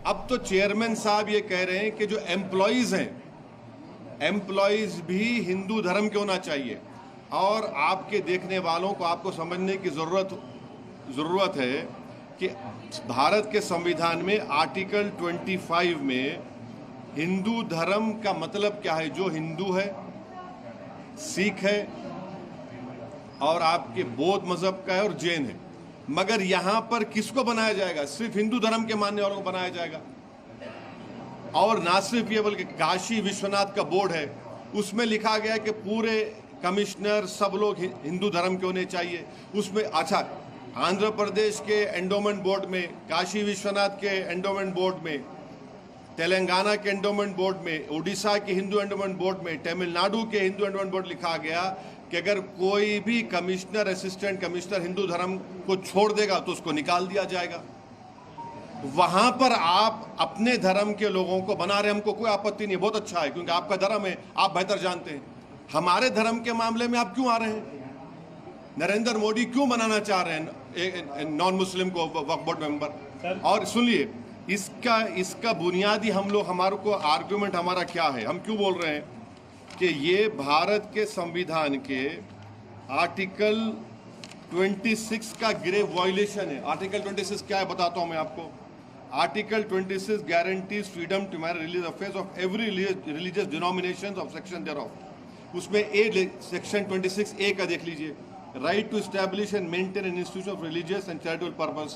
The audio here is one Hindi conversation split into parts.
अब तो चेयरमैन साहब ये कह रहे हैं कि जो एम्प्लॉयज़ हैं, एम्प्लॉयज़ भी हिंदू धर्म के होना चाहिए। और आपके देखने वालों को आपको समझने की ज़रूरत है कि भारत के संविधान में आर्टिकल 25 में हिंदू धर्म का मतलब क्या है। जो हिंदू है, सिख है और आपके बौद्ध मजहब का है और जैन है। मगर यहां पर किसको बनाया जाएगा? सिर्फ हिंदू धर्म के मानने वालों को बनाया जाएगा। और ना सिर्फ ये बल्कि काशी विश्वनाथ का बोर्ड है, उसमें लिखा गया कि पूरे कमिश्नर सब लोग हिंदू धर्म के होने चाहिए। उसमें अच्छा, आंध्र प्रदेश के एंडोमेंट बोर्ड में, काशी विश्वनाथ के एंडोमेंट बोर्ड में, तेलंगाना के एंडोमेंट बोर्ड में, उड़ीसा के हिंदू एंडोमेंट बोर्ड में, तमिलनाडु के हिंदू एंडोमेंट बोर्ड लिखा गया कि अगर कोई भी कमिश्नर, असिस्टेंट कमिश्नर हिंदू धर्म को छोड़ देगा तो उसको निकाल दिया जाएगा। वहां पर आप अपने धर्म के लोगों को बना रहे, हमको कोई आपत्ति नहीं, बहुत अच्छा है, क्योंकि आपका धर्म है, आप बेहतर जानते हैं। हमारे धर्म के मामले में आप क्यों आ रहे हैं? नरेंद्र मोदी क्यों बनाना चाह रहे हैं नॉन मुस्लिम को वक्फ बोर्ड मेंबर? और सुनिए, इसका बुनियादी हमारे को आर्गुमेंट हमारा क्या है? हम क्यों बोल रहे हैं कि ये भारत के संविधान के आर्टिकल 26 का ग्रेव वायलेशन है। आर्टिकल 26 क्या है बताता हूं मैं आपको। Article 26 guarantees freedom to marry religious affairs of every religious denominations of section thereof। उसमें सेक्शन 26A का देख लीजिए, right to establish and maintain an institution of religious and charitable purpose।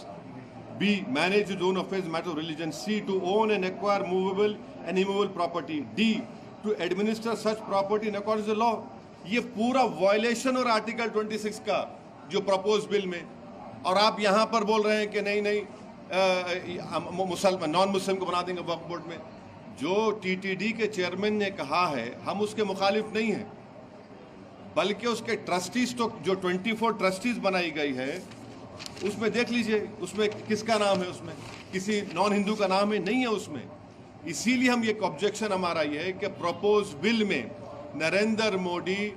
B, manage his own affairs matter of religion। C, to own and acquire movable and immovable property। D, to administer such property in accordance with the law। ये पूरा वायलेशन और आर्टिकल 26 का जो प्रपोज बिल में। और आप यहाँ पर बोल रहे हैं कि नहीं नॉन मुस्लिम को बना देंगे वक्फ बोर्ड में। जो टीटीडी के चेयरमैन ने कहा है, हम उसके मुखालिफ नहीं हैं, बल्कि उसके ट्रस्टीज, तो जो 24 ट्रस्टीज बनाई गई है उसमें देख लीजिए, उसमें किसका नाम है? उसमें किसी नॉन हिंदू का नाम है? नहीं है उसमें। इसीलिए हम ये ऑब्जेक्शन हमारा ये है कि प्रपोज बिल में नरेंद्र मोदी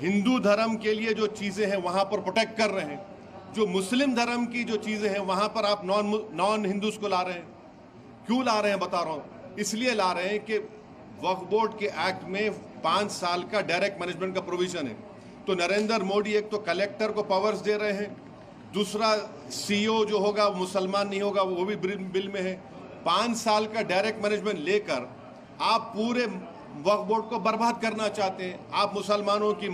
हिंदू धर्म के लिए जो चीजें हैं वहां पर प्रोटेक्ट कर रहे हैं, जो मुस्लिम धर्म की जो चीजें हैं वहां पर आप नॉन हिंदूज को ला रहे हैं। क्यों ला रहे हैं बता रहा हूं। इसलिए ला रहे हैं कि वक्फ बोर्ड के एक्ट में 5 साल का डायरेक्ट मैनेजमेंट का प्रोविजन है। तो नरेंद्र मोदी एक तो कलेक्टर को पावर्स दे रहे हैं, दूसरा सीईओ जो होगा वो मुसलमान नहीं होगा, वो भी बिल में है। 5 साल का डायरेक्ट मैनेजमेंट लेकर आप पूरे वक्फ बोर्ड को बर्बाद करना चाहते हैं। आप मुसलमानों की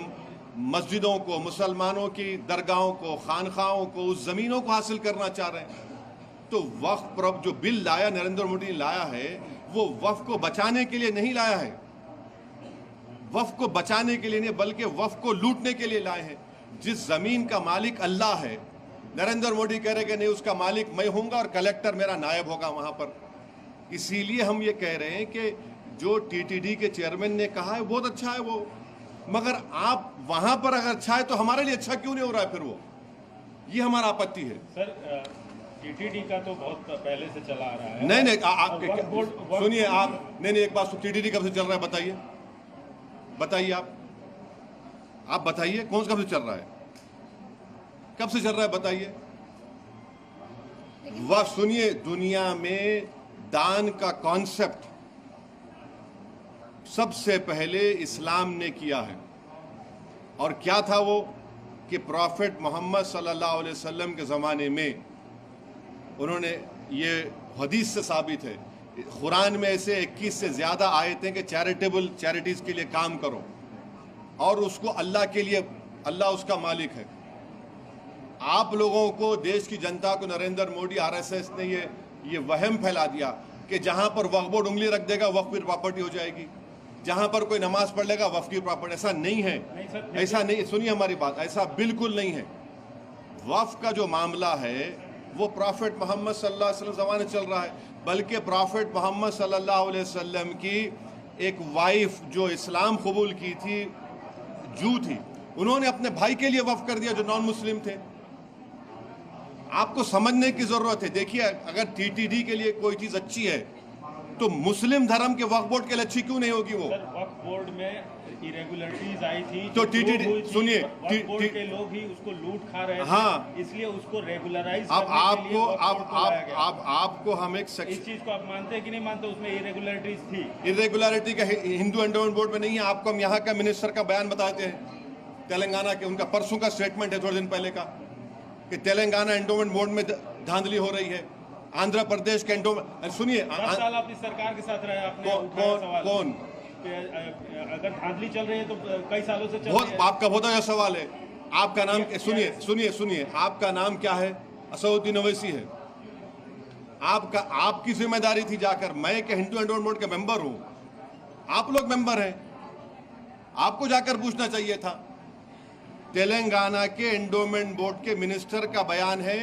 मस्जिदों को, मुसलमानों की दरगाहों को, खानखाहों को, उस जमीनों को हासिल करना चाह रहे हैं। तो वक्फ जो बिल लाया नरेंद्र मोदी ने लाया है, वो वक्फ को बचाने के लिए नहीं लाया है, वक्फ को बचाने के लिए नहीं बल्कि वक्फ को लूटने के लिए लाए हैं। जिस जमीन का मालिक अल्लाह है, नरेंद्र मोदी कह रहे कि नहीं उसका मालिक मैं हूंगा और कलेक्टर मेरा नायब होगा वहां पर। इसीलिए हम ये कह रहे हैं कि जो टीटीडी के चेयरमैन ने कहा है बहुत अच्छा है वो, मगर आप वहां पर अगर अच्छा है तो हमारे लिए अच्छा क्यों नहीं हो रहा है फिर वो? ये हमारा आपत्ति है। सर, टीटीडी का तो बहुत पहले से चला आ रहा है। नहीं आप सुनिए, आप नहीं एक बात, टीटीडी कब से चल रहा है बताइए, बताइए आप बताइए कौन सा कब से चल रहा है, कब से चल रहा है बताइए। वह सुनिए, दुनिया में दान का कॉन्सेप्ट सबसे पहले इस्लाम ने किया है। और क्या था वो कि प्रॉफिट मोहम्मद सल्लल्लाहु अलैहि वसल्लम के ज़माने में उन्होंने, ये हदीस से साबित है, कुरान में ऐसे 21 से ज़्यादा आयतें कि चैरिटीज़ के लिए काम करो और उसको अल्लाह के लिए, अल्लाह उसका मालिक है। आप लोगों को, देश की जनता को नरेंद्र मोदी आरएसएस ने ये वहम फैला दिया कि जहां पर वक्फ बोर्ड उंगली रख देगा वक्फ की प्रॉपर्टी हो जाएगी, जहां पर कोई नमाज पढ़ लेगा वक्फ की प्रॉपर्टी। ऐसा नहीं है, ऐसा नहीं, सुनिए हमारी बात, ऐसा बिल्कुल नहीं है। वक्फ का जो मामला है वो प्रॉफिट मोहम्मद सल्लल्लाहु अलैहि वसल्लम ज़माने चल रहा है, बल्कि प्रॉफिट मोहम्मद सल्लल्लाहु अलैहि वसल्लम की एक वाइफ जो इस्लाम कबूल की थी, जू थी, उन्होंने अपने भाई के लिए वक्फ कर दिया जो नॉन मुस्लिम थे। आपको समझने की जरूरत है। देखिए, अगर टीटीडी के लिए कोई चीज अच्छी है तो मुस्लिम धर्म के वक्फ बोर्ड के लिए अच्छी क्यों नहीं होगी वो? सर वक्फ बोर्ड में इरेगुलरिटीज आई थी तो जो TTD prove हुई थी, सुनिए, वक्फ बोर्ड के लोग ही उसको लूट खा रहे थे। हाँ। इसलिए उसको रेगुलराइज अब करने के लिए आपको वक्फ बोर्ड को लाया गया। आपको हम एक इस चीज को आप मानते हैं कि नहीं मानते? उसमें इरेगुलरिटीज थी। इरेगुलरिटी का हिंदू एंडोमेंट बोर्ड में नहीं है। आपको हम यहाँ का मिनिस्टर का बयान बताते हैं तेलंगाना के, उनका परसों का स्टेटमेंट है थोड़े दिन पहले का, कि तेलंगाना एंडोमेंट बोर्ड में धांधली हो रही है। आंध्र प्रदेश के एंडोमेंट, सुनिए 10 साल आप इस सरकार के साथ रहे, आपने उठाया सवाल। कौन अगर धांधली चल रही है तो कई सालों से चल रही बहुत है। आपका बहुत अच्छा सवाल है। आपका नाम सुनिए आपका नाम क्या है? असदुद्दीन ओवैसी है। आपकी जिम्मेदारी थी जाकर, मैं के हिंदू एंडोमेंट बोर्ड का मेंबर हूं, आप लोग मेंबर हैं, आपको जाकर पूछना चाहिए था। तेलंगाना के एंडोमेंट बोर्ड के मिनिस्टर का बयान है,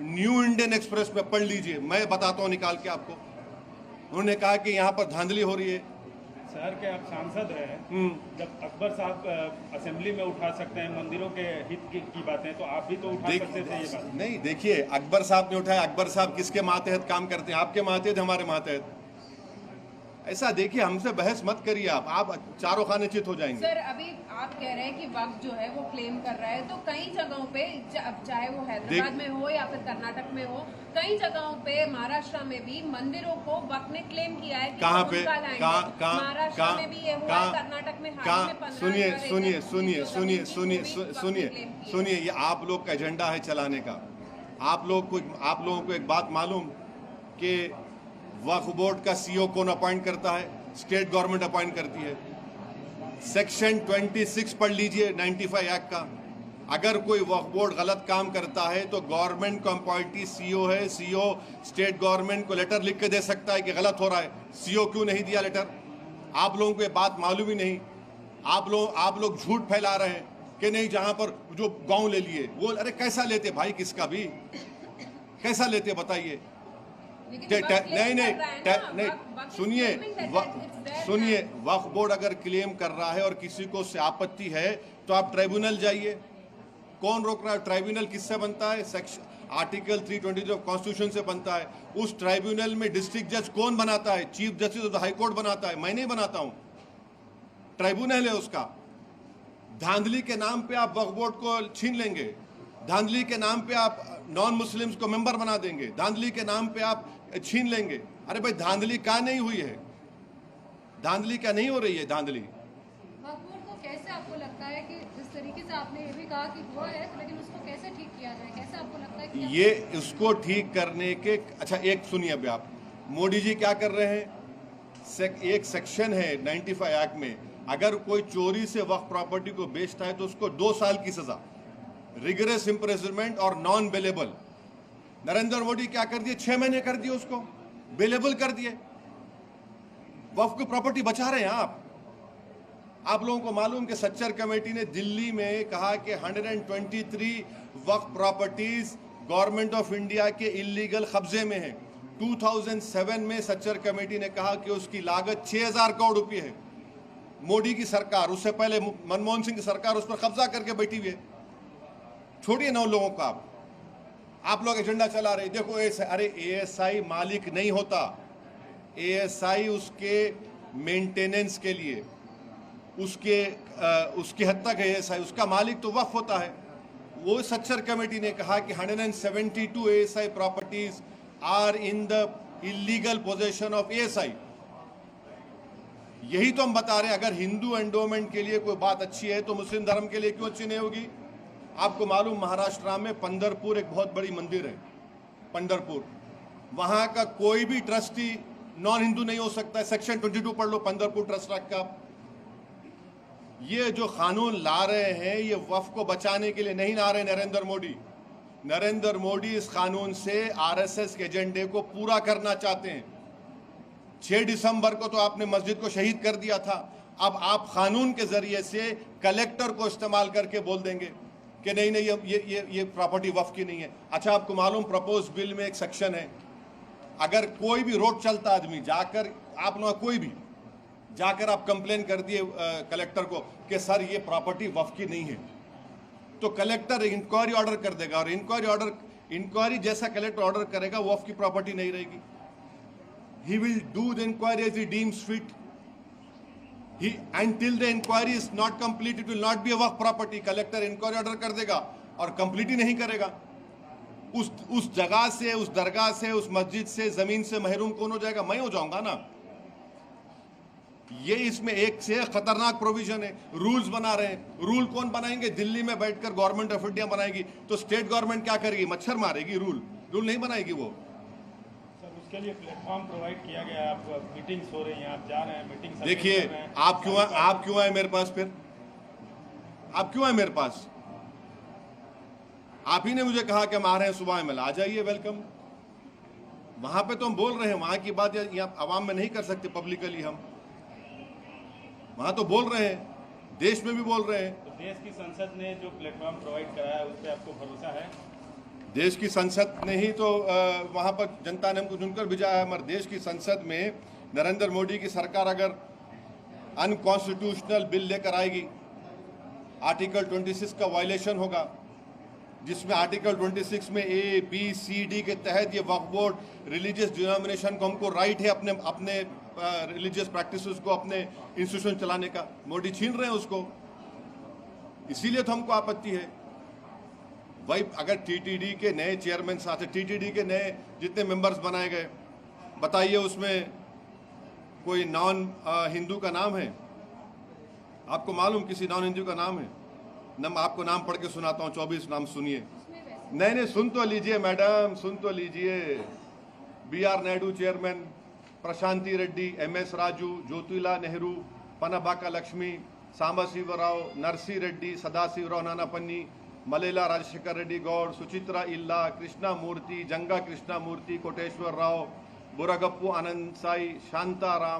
न्यू इंडियन एक्सप्रेस में पढ़ लीजिए, मैं बताता हूं निकाल के आपको। उन्होंने कहा कि यहां पर धांधली हो रही है। शहर के आप सांसद रहे, जब अकबर साहब असेंबली में उठा सकते हैं मंदिरों के हित की बातें, तो आप भी तो उठा सकते थे ये बात। नहीं, देखिए अकबर साहब ने उठाया। अकबर साहब किसके मातहत काम करते हैं? आपके मातहत, हमारे मातहत। ऐसा देखिए, हमसे बहस मत करिए आप चारों खाने चित हो जाएंगे। सर अभी आप कह रहे हैं कि वक्त जो है वो क्लेम कर रहा है, तो कई जगहों पे चाहे वो हैदराबाद में हो या फिर कर्नाटक में हो, कई जगहों पे महाराष्ट्र में भी मंदिरों को वक्त ने क्लेम किया है कि कहाँ वो पे? उनका लाएंगे। महाराष्ट्र में भी ये हुआ है, कर्नाटक में हाल में 15 सुनिए, ये आप लोग का एजेंडा है चलाने का। आप लोगों को एक बात मालूम कि वक्फ बोर्ड का सीईओ कौन अपॉइंट करता है? स्टेट गवर्नमेंट अपॉइंट करती है। सेक्शन 26 पढ़ लीजिए 95 एक्ट का। अगर कोई वक्फ बोर्ड गलत काम करता है तो गवर्नमेंट को अपॉइंटी सीईओ है, सीईओ स्टेट गवर्नमेंट को लेटर लिख के दे सकता है कि गलत हो रहा है। सीईओ क्यों नहीं दिया लेटर? आप लोगों को ये बात मालूम ही नहीं। आप लोग झूठ फैला रहे हैं कि नहीं, जहां पर जो गांव ले लिए वो, अरे कैसा लेते भाई, किसका भी कैसा लेते नहीं, सुनिए, वक्फ बोर्ड अगर क्लेम कर रहा है और किसी को उससे आपत्ति है तो आप ट्राइब्यूनल जाइए। कौन रोक रहा है? ट्राइब्यूनल किससे बनता है? आर्टिकल 320 ऑफ कॉन्स्टिट्यूशन से बनता है। उस ट्राइब्यूनल में डिस्ट्रिक्ट जज कौन बनाता है? Chief justice of the high court बनाता है, मैं नहीं बनाता हूं, ट्राइब्यूनल है उसका। धांधली के नाम पे आप वक्फ बोर्ड को छीन लेंगे, धांधली के नाम पे आप नॉन मुस्लिम्स को मेंबर बना देंगे, धांधली के नाम पे आप छीन लेंगे। अरे भाई, धांधली क्या नहीं हुई है? धांधली क्या नहीं हो रही है? धांधली वक्फ बोर्ड को कैसे आपको लगता है कि जिस तरीके से आपने ये भी कहा कि हुआ है, लेकिन उसको कैसे ठीक किया जाए? कैसे आपको लगता है कि ये उसको ठीक करने के, अच्छा एक सुनिए, अभी आप मोदी जी क्या कर रहे हैं? एक सेक्शन है 95 एक्ट में, अगर कोई चोरी से वक्फ प्रॉपर्टी को बेचता है तो उसको 2 साल की सजा, रिगरस इम्प्रिजनमेंट और नॉन बेलेबल। नरेंद्र मोदी क्या कर दिए? 6 महीने कर दिए, उसको बेलेबल कर दिए। वक्फ की प्रॉपर्टी बचा रहे हैं आप लोगों को मालूम कि सच्चर कमेटी ने दिल्ली में कहा कि 123 वक्फ प्रॉपर्टीज गवर्नमेंट ऑफ इंडिया के इलीगल कब्जे में है। 2007 में सच्चर कमेटी ने कहा कि उसकी लागत 6000 करोड़ रुपए है। मोदी की सरकार, उससे पहले मनमोहन सिंह की सरकार उस पर कब्जा करके बैठी हुई है। छोड़िए ना उन लोगों को, आप लोग एजेंडा चला रहे। देखो अरे एएसआई मालिक नहीं होता, एएसआई उसके मेंटेनेंस के लिए, उसकी हद तक है एएसआई, उसका मालिक तो वक्फ होता है। वो सच्चर कमेटी ने कहा कि 172 ASI properties are in the illegal possession of ASI. यही तो हम बता रहे हैं, अगर हिंदू एंडोमेंट के लिए कोई बात अच्छी है तो मुस्लिम धर्म के लिए क्यों अच्छी नहीं होगी? आपको मालूम महाराष्ट्र में पंढरपुर एक बहुत बड़ी मंदिर है, पंढरपुर, वहां का कोई भी ट्रस्टी नॉन हिंदू नहीं हो सकता है। सेक्शन 22 पढ़ लो पंढरपुर ट्रस्ट एक्ट का। ये जो कानून ला रहे हैं ये वक्फ को बचाने के लिए नहीं ला रहे नरेंद्र मोदी। नरेंद्र मोदी इस कानून से आरएसएस के एजेंडे को पूरा करना चाहते हैं। 6 दिसंबर को तो आपने मस्जिद को शहीद कर दिया था, अब आप कानून के जरिए से कलेक्टर को इस्तेमाल करके बोल देंगे कि नहीं ये प्रॉपर्टी वक्फ की नहीं है। अच्छा, आपको मालूम प्रपोज बिल में एक सेक्शन है, अगर कोई भी रोड चलता आदमी जाकर, आप लोग कोई भी जाकर आप कंप्लेन कर दिए कलेक्टर को कि सर ये प्रॉपर्टी वक्फ की नहीं है, तो कलेक्टर इंक्वायरी ऑर्डर कर देगा, और इंक्वायरी जैसा कलेक्टर ऑर्डर करेगा वक्फ की प्रॉपर्टी नहीं रहेगी। he will do the inquiry as he deems fit. Until the inquiry is not complete, it will not be a waqf property. Collector inquiry order कर देगा और कंप्लीट ही नहीं करेगा। उस जगह से, उस दरगाह से, उस मस्जिद से, जमीन से महरूम कौन हो जाएगा? मैं हो जाऊंगा ना। ये इसमें एक से खतरनाक प्रोविजन है। रूल्स बना रहे हैं। रूल कौन बनाएंगे? दिल्ली में बैठकर गवर्नमेंट ऑफ इंडिया बनाएगी। तो स्टेट गवर्नमेंट क्या करेगी? मच्छर मारेगी। रूल नहीं बनाएगी वो। सर, उसके लिए प्लेटफॉर्म प्रोवाइड किया गया है। आप मीटिंग्स हो रही हैं, आप जा रहे हैं मीटिंग। देखिए, आप क्यों आए मेरे पास? फिर आप क्यों आए मेरे पास? आप ही ने मुझे कहा कि हम आ रहे हैं सुबह में। आ जाइए, वेलकम। वहां पे तो हम बोल रहे हैं, वहां की बात यहाँ आवाम में नहीं कर सकते पब्लिकली। हम वहां तो बोल रहे हैं, देश में भी बोल रहे हैं। तो देश की संसद ने जो प्लेटफॉर्म प्रोवाइड कराया है, उस पर आपको भरोसा है? देश की संसद ने ही तो वहां पर जनता ने हमको चुनकर भिजाया है। मगर देश की संसद में नरेंद्र मोदी की सरकार अगर अनकॉन्स्टिट्यूशनल बिल लेकर आएगी, आर्टिकल 26 का वायलेशन होगा, जिसमें आर्टिकल 26 में ABCD के तहत ये वक्फ बोर्ड रिलीजियस डिनोमिनेशन को हमको राइट है अपने रिलीजियस प्रैक्टिसेस को, अपने इंस्टीट्यूशन चलाने का। मोदी छीन रहे हैं उसको, इसीलिए तो हमको आपत्ति है। भाई अगर TTD के नए चेयरमैन साथ, TTD के नए जितने मेंबर्स बनाए गए, बताइए उसमें कोई नॉन हिंदू का नाम है? आपको मालूम किसी नॉन हिंदू का नाम है? आपको नाम पढ़ के सुनाता हूँ, 24 नाम सुनिए। नहीं, सुन तो लीजिए मैडम, सुन तो लीजिए। BR Naidu chairman, Prashanti Reddy, MS Raju, Jyothula Nehru, Panabaka Lakshmi, Sambasivarao, Narsi Reddy, Sadasivarao Nanapanni, Malela Rajasekhar Reddy Goud, Suchitra Ella, Krishna मूर्ति, जंगा कृष्णा मूर्ति, कोटेश्वर राव, बुरगप्पू आनंद साई, शांताराम।